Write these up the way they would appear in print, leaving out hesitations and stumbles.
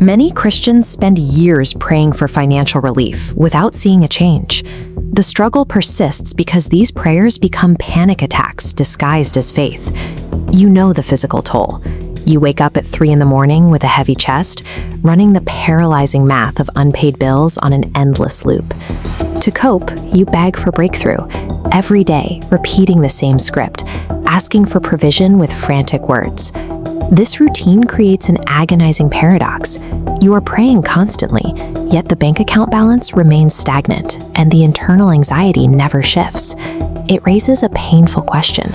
Many Christians spend years praying for financial relief without seeing a change. The struggle persists because these prayers become panic attacks disguised as faith. You know the physical toll. You wake up at 3 in the morning with a heavy chest, running the paralyzing math of unpaid bills on an endless loop. To cope, you beg for breakthrough, every day repeating the same script, asking for provision with frantic words. This routine creates an agonizing paradox. You are praying constantly, yet the bank account balance remains stagnant, and the internal anxiety never shifts. It raises a painful question.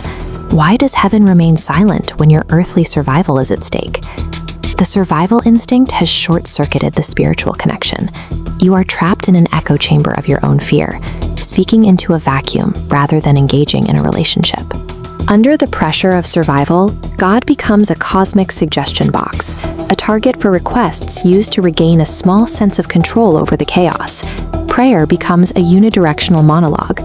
Why does heaven remain silent when your earthly survival is at stake? The survival instinct has short-circuited the spiritual connection. You are trapped in an echo chamber of your own fear, speaking into a vacuum rather than engaging in a relationship. Under the pressure of survival, God becomes a cosmic suggestion box, a target for requests used to regain a small sense of control over the chaos. Prayer becomes a unidirectional monologue.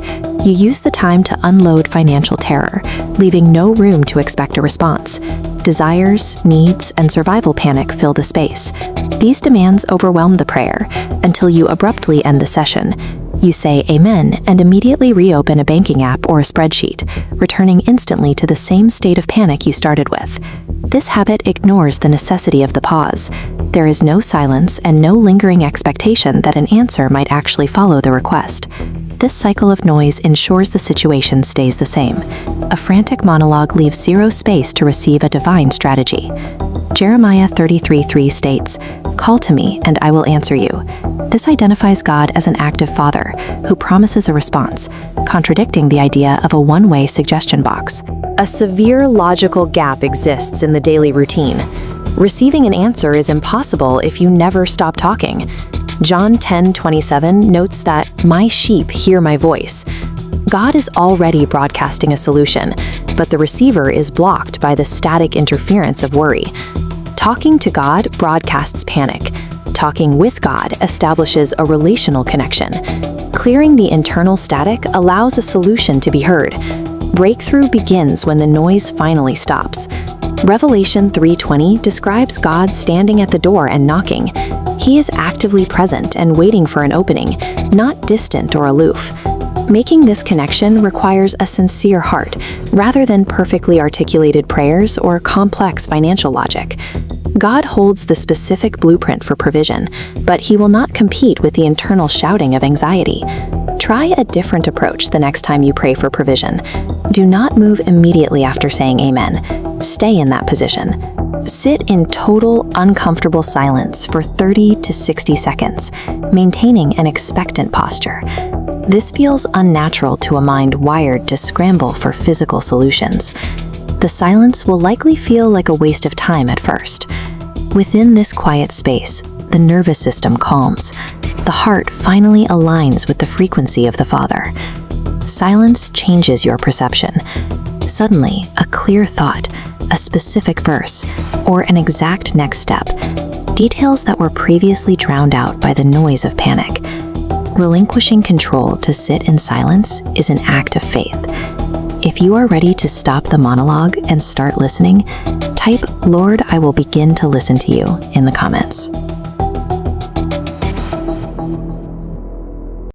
You use the time to unload financial terror, leaving no room to expect a response. Desires, needs, and survival panic fill the space. These demands overwhelm the prayer until you abruptly end the session. You say amen and immediately reopen a banking app or a spreadsheet, returning instantly to the same state of panic you started with. This habit ignores the necessity of the pause. There is no silence and no lingering expectation that an answer might actually follow the request. This cycle of noise ensures the situation stays the same. A frantic monologue leaves zero space to receive a divine strategy. Jeremiah 33:3 states, "Call to me, and I will answer you." This identifies God as an active father who promises a response, contradicting the idea of a one-way suggestion box. A severe logical gap exists in the daily routine. Receiving an answer is impossible if you never stop talking. John 10:27 notes that, "My sheep hear my voice." God is already broadcasting a solution, but the receiver is blocked by the static interference of worry. Talking to God broadcasts panic. Talking with God establishes a relational connection. Clearing the internal static allows a solution to be heard. Breakthrough begins when the noise finally stops. Revelation 3:20 describes God standing at the door and knocking. He is actively present and waiting for an opening, not distant or aloof. Making this connection requires a sincere heart, rather than perfectly articulated prayers or complex financial logic. God holds the specific blueprint for provision, but He will not compete with the internal shouting of anxiety. Try a different approach the next time you pray for provision. Do not move immediately after saying amen. Stay in that position. Sit in total, uncomfortable silence for 30 to 60 seconds, maintaining an expectant posture. This feels unnatural to a mind wired to scramble for physical solutions. The silence will likely feel like a waste of time at first. Within this quiet space, the nervous system calms. The heart finally aligns with the frequency of the Father. Silence changes your perception. Suddenly, a clear thought, a specific verse, or an exact next step, details that were previously drowned out by the noise of panic. Relinquishing control to sit in silence is an act of faith. If you are ready to stop the monologue and start listening, type, "Lord, I will begin to listen to you" in the comments.